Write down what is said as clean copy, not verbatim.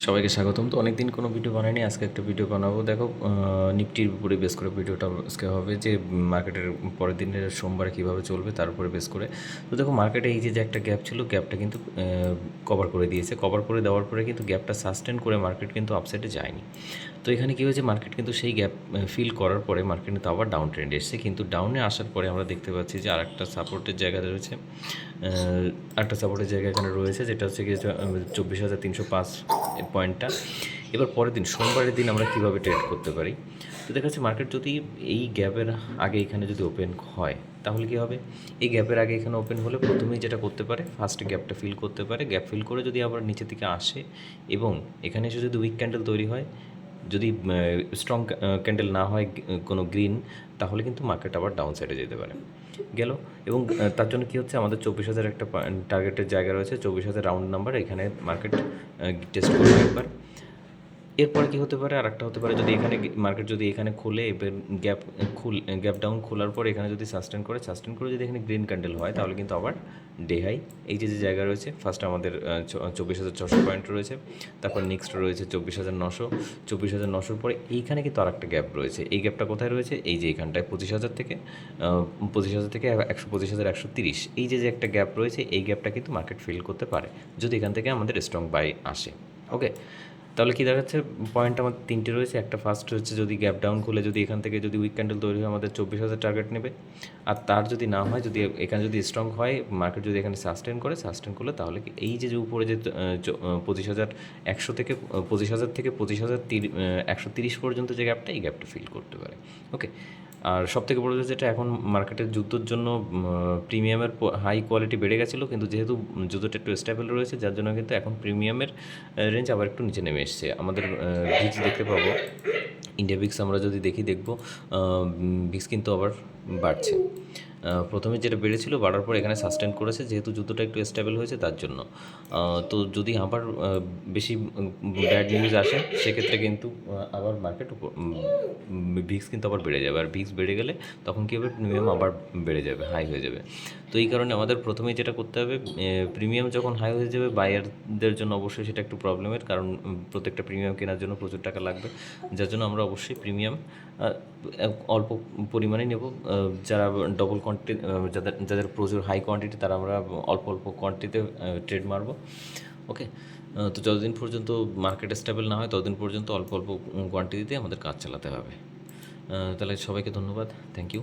সবাইকে স্বাগতম। তো অনেকদিন কোনো ভিডিও বানাইনি, আজকে একটা ভিডিও বানাবো। দেখো, নিফটির উপরে বেস করে ভিডিওটা আজকে হবে যে মার্কেটের পরের দিনের সোমবারে কীভাবে চলবে তার উপরে বেস করে। তো দেখো, মার্কেটে এই যে একটা গ্যাপ ছিল, গ্যাপটা কিন্তু কভার করে দিয়েছে। কভার করে দেওয়ার পরে কিন্তু গ্যাপটা সাস্টেন করে মার্কেট কিন্তু আপসাইডে যায়নি। তো এখানে কী হয়েছে, মার্কেট কিন্তু সেই গ্যাপ ফিল করার পরে মার্কেট কিন্তু আবার ডাউন ট্রেন্ডে এসেছে। কিন্তু ডাউনে আসার পরে আমরা দেখতে পাচ্ছি যে আরেকটা সাপোর্টের জায়গা রয়েছে, আরেকটা সাপোর্টের জায়গা এখানে রয়েছে, যেটা হচ্ছে কি 24,305 পয়েন্টটা। এবার পরের দিন সোমবারের দিন আমরা কীভাবে ট্রেড করতে পারি। তো দেখা যাচ্ছে মার্কেট যদি এই গ্যাপের আগে এখানে যদি ওপেন হয় তাহলে কী হবে, এই গ্যাপের আগে এখানে ওপেন হলে প্রথমেই যেটা করতে পারে, ফার্স্টে গ্যাপটা ফিল করতে পারে। গ্যাপ ফিল করে যদি আবার নিচের দিকে আসে এবং এখানে এসে যদি উইক ক্যান্ডেল তৈরি হয়, যদি স্ট্রং ক্যান্ডেল না হয় কোনো গ্রিন, তাহলে কিন্তু মার্কেট আবার ডাউন সাইডে যেতে পারে গেল। এবং তার জন্য কী হচ্ছে, আমাদের 24,000 একটা টার্গেটের জায়গা রয়েছে, 24,000 রাউন্ড নাম্বার। এখানে মার্কেট টেস্ট করবে একবার। এরপরে কী হতে পারে, আর একটা হতে পারে, যদি এখানে মার্কেট যদি এখানে খুলে এবার গ্যাপ ডাউন খোলার পর এখানে যদি সাস্টেন করে যদি এখানে গ্রিন ক্যান্ডেল হয়, তাহলে কিন্তু আবার ডে হাই এই যে জায়গা রয়েছে, ফার্স্ট আমাদের 24,600 পয়েন্ট রয়েছে, তারপর নেক্সট রয়েছে 24,900। 24,900 পরে এইখানে কিন্তু আর একটা গ্যাপ রয়েছে। এই গ্যাপটা কোথায় রয়েছে, এই যে এইখানটায় 25,000 থেকে 125,130, এই যে একটা গ্যাপ রয়েছে, এই গ্যাপটা কিন্তু মার্কেট ফিল করতে পারে যদি এখান থেকে আমাদের স্ট্রং বাই আসে। ওকে, তাহলে কী দেখাচ্ছে, পয়েন্ট আমার তিনটে রয়েছে। একটা ফার্স্ট হচ্ছে, যদি গ্যাপ ডাউন খুলে যদি এখান থেকে যদি উইক ক্যান্ডেল তৈরি হয়, আমাদের 24,000 টার্গেট নেবে। আর তার যদি না হয়, যদি এখানে যদি স্ট্রং হয়, মার্কেট যদি এখানে সাস্টেন করলে, তাহলে কি এই যে উপরে যে 25,100 থেকে 25,000 থেকে 25,130 পর্যন্ত যে গ্যাপটা, এই গ্যাপটা ফিল করতে পারে। ওকে, আর সবথেকে বড় যেটা, এখন মার্কেটের জুতোর জন্য প্রিমিয়ামের হাই কোয়ালিটি বেড়ে গেছিলো, কিন্তু যেহেতু জুতোটা একটু স্টেবল রয়েছে, যার জন্য কিন্তু এখন প্রিমিয়ামের রেঞ্জ আবার একটু নিচে নেমে এসছে। আমাদের ভিক্স দেখতে পাবো, ইন্ডিয়া ভিক্স আমরা যদি দেখব ভিক্স কিন্তু আবার বাড়ছে। প্রথমে যেটা বেড়েছিল, বাড়ার পর এখানে সাস্টেন করেছে, যেহেতু জুতোটা একটু স্টেবল হয়েছে তার জন্য। তো যদি আবার বেশি ব্যাড নিউজ আসে, সেক্ষেত্রে কিন্তু আবার মার্কেট ভিক্স কিন্তু আবার বেড়ে যাবে। আর ভিক্স বেড়ে গেলে তখন কী হবে, প্রিমিয়াম আবার বেড়ে যাবে, হাই হয়ে যাবে। তো এই কারণে আমাদের প্রথমেই যেটা করতে হবে, প্রিমিয়াম যখন হাই হয়ে যাবে, বায়ারদের জন্য অবশ্যই সেটা একটু প্রবলেমের, কারণ প্রত্যেকটা প্রিমিয়াম কেনার জন্য প্রচুর টাকা লাগবে। যার জন্য আমরা অবশ্যই প্রিমিয়াম অল্প পরিমাণে নেব। যারা ডবল কোয়ান্টিটি, যাদের প্রচুর হাই কোয়ান্টিটি, তারা আমরা অল্প কোয়ান্টিটিতে ট্রেড মারব। ওকে, তো যতদিন পর্যন্ত মার্কেট স্টেবল না হয়, ততদিন পর্যন্ত অল্প কোয়ান্টিটিতে আমাদের কাজ চালাতে হবে। তাহলে সবাইকে ধন্যবাদ, থ্যাংক ইউ।